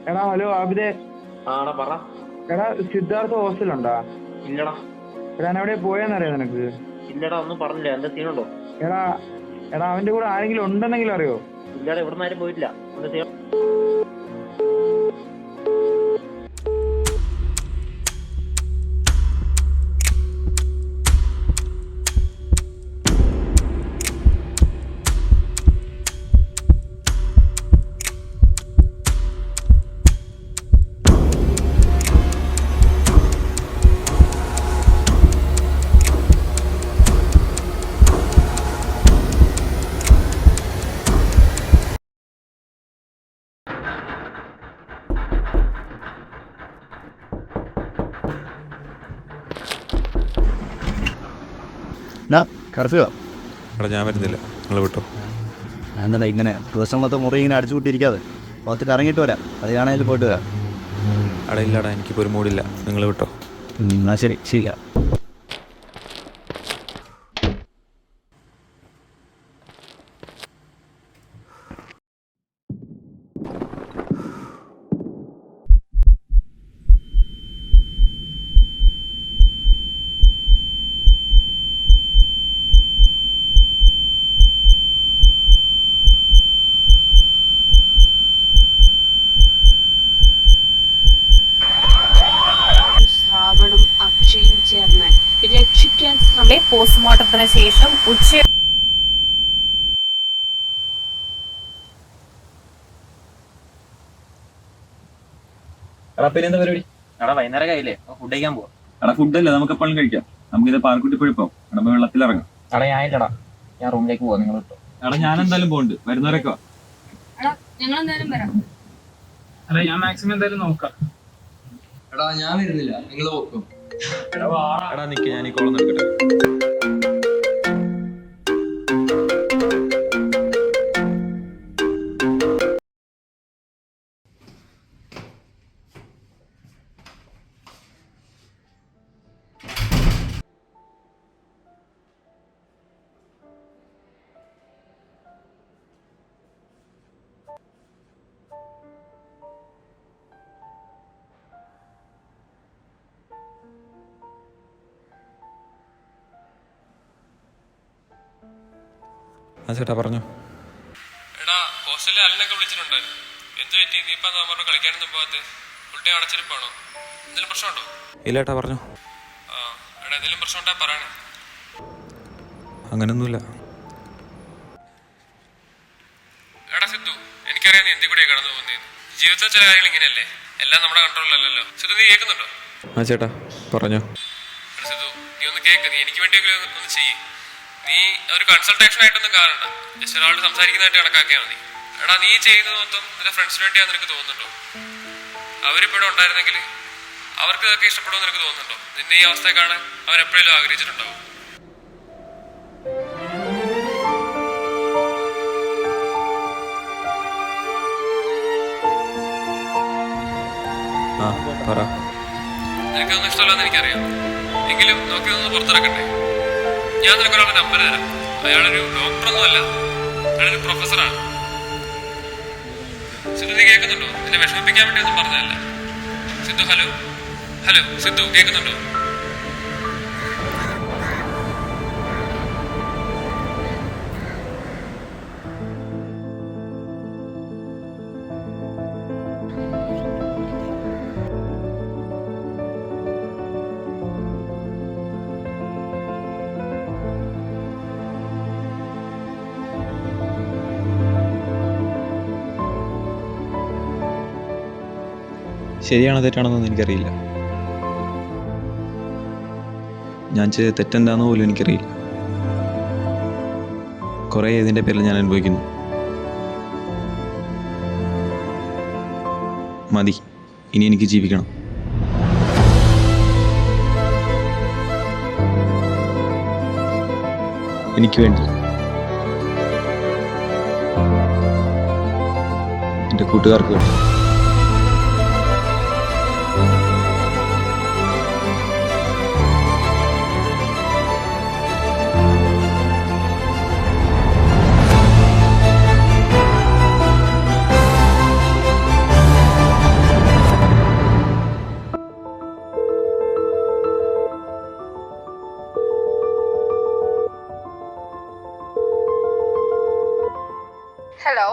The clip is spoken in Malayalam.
എടാ ഹലോ ആബിദേ. ആടാ പറ. എടാ സിദ്ധാർത്ഥ ഹോസ്റ്റലുണ്ടാ? ഇല്ലടാ. എടാ എവിടെ പോയെന്നറിയാം നിനക്ക്? ഇല്ലടാ, ഒന്നും പറഞ്ഞില്ല. എന്താ സീനുണ്ടോ? എടാ എടാ അവന്റെ കൂടെ ആരെങ്കിലും ഉണ്ടെന്നെങ്കിലും അറിയോ? ഇല്ലടാ, ഇവിടുന്ന് ആരും പോയിട്ടില്ല. എന്താ സീൻ? കർഫ്യൂ എടാ ഞാൻ വരുന്നില്ല, നിങ്ങൾ വിട്ടോ. എന്താ ഇങ്ങനെ ദിവസങ്ങളത്തെ മുറി ഇങ്ങനെ അടിച്ചു കൂട്ടിയിരിക്കാതെ പുറത്തിട്ട് ഇറങ്ങിയിട്ട് വരാം, അത് കാണാനും പോയിട്ട് വരാം. എടാ ഇല്ലടാ, എനിക്കിപ്പോൾ ഒരു മൂടില്ല, നിങ്ങൾ വിട്ടോ. എന്നാൽ ശരി ശരിയാ. ശ്രാവണും അക്ഷയും ചേർന്ന് രക്ഷിക്കാൻ ശ്രമം. പോസ്റ്റ്മോർട്ടത്തിന് ശേഷം എടാ പിന്നെ എന്താ പരിപാടി? എടാ വൈകുന്നേരം കഴിയില്ലേ, ഫുഡ് കഴിക്കാൻ പോവാ. എടാ ഫുഡല്ലേ, നമുക്ക് എപ്പോഴും കഴിക്കാം. നമുക്കിത് പാർക്കുട്ടി പോയി പോകാം. എടാ വെള്ളത്തിലിറങ്ങാം. എടാ ഞാൻ ഇല്ലടാ, ഞാൻ റൂമിലേക്ക് പോവാ, നിങ്ങൾ വിട്ടോ. എടാ ഞാൻ എന്തായാലും പോകുന്നുണ്ട്, വരുന്നവരൊക്കെ വാ. ഞങ്ങൾ എന്തായാലും വരാം. അല്ല ഞാൻ മാക്സിമം എന്തായാലും നോക്കാം. എടാ ഞാൻ വരുന്നില്ല, നിങ്ങൾ നോക്കും. എടാ നിൽക്ക്, ഞാൻ ഈ കോളം എടുക്കട്ടെ. ആ ചേട്ടാ പറഞ്ഞോ. എടാ ഹോസ്റ്റലിൽ അല്ലൊക്കെ വിളിച്ചിട്ടുണ്ടായിരുന്നു. എന്ത് പറ്റി? നീ ഇപ്പം പറഞ്ഞ കളിക്കാനൊന്നും പോകാത്ത? ഫുൾ ടൈം അടച്ചിരിപ്പാണോ? എന്തെങ്കിലും പ്രശ്നമുണ്ടോ? ഇല്ല ഏട്ടാ പറഞ്ഞോ. ആ എടാ എന്തെങ്കിലും പ്രശ്നം ഉണ്ടാ പറയണേ. അങ്ങനൊന്നുമില്ല. എടാ സിദ്ധു, എനിക്കറിയാം നീ എന്തി കൂടെ കടന്നു പോകുന്നതെന്ന്. ജീവിതത്തിൽ ചില കാര്യങ്ങൾ ഇങ്ങനെയല്ലേ, എല്ലാം നമ്മുടെ കൺട്രോളിലല്ലല്ലോ. സിദ്ധു നീ കേൾക്കുന്നുണ്ടോ? ആ ചേട്ടാ പറഞ്ഞോ. എടാ സിദ്ധു നീ ഒന്ന് കേൾക്ക്, നീ എനിക്ക് വേണ്ടിയെങ്കിലും ഒന്ന് ചെയ്യ്. നീ ഒരു കൺസൾട്ടേഷൻ ആയിട്ടൊന്നും കാണണ്ട, ജസ്റ്റ് ഒരാളോട് സംസാരിക്കുന്നതായിട്ട് കണക്കാക്കിയാൽ മതി. എടാ നീ ചെയ്യുന്നത് മൊത്തം നിന്റെ ഫ്രണ്ട്സിന് വേണ്ടിയാന്ന് നിനക്ക് തോന്നുന്നുണ്ടോ? അവരിപ്പോഴും ഉണ്ടായിരുന്നെങ്കിൽ അവർക്ക് ഇതൊക്കെ ഇഷ്ടപ്പെടുമെന്ന് നിനക്ക് തോന്നുന്നുണ്ടോ? നിന്നെ ഈ അവസ്ഥയെ കാണാൻ അവരെപ്പോഴും ആഗ്രഹിച്ചിട്ടുണ്ടാവും. ആ പറ. നിനക്കൊന്നും ഇഷ്ടമല്ലെന്ന് എനിക്കറിയാം, എങ്കിലും നോക്കി ഒന്ന് പുറത്തിറക്കട്ടെ. ഞാൻ നിനക്കൊരാളുടെ നമ്പർ തരാം. അയാളൊരു ഡോക്ടറൊന്നും അല്ല, അയാളൊരു പ്രൊഫസറാണ്. സിദ്ധു നീ കേൾക്കുന്നുണ്ടോ? നിന്നെ വിഷമിപ്പിക്കാൻ വേണ്ടി ഒന്നും പറഞ്ഞതല്ല. സിദ്ധു ഹലോ ഹലോ സിദ്ധു കേൾക്കുന്നുണ്ടോ? ശരിയാണോ തെറ്റാണെന്നൊന്നും എനിക്കറിയില്ല. ഞാൻ ചെയ്ത തെറ്റെന്താണെന്ന് പോലും എനിക്കറിയില്ല. കുറേ ഇതിൻ്റെ പേരിൽ ഞാൻ അനുഭവിക്കുന്നു. മതി, ഇനി എനിക്ക് ജീവിക്കണം. എനിക്ക് വേണ്ടി, എൻ്റെ കൂട്ടുകാർക്ക് വേണ്ടി. ഹലോ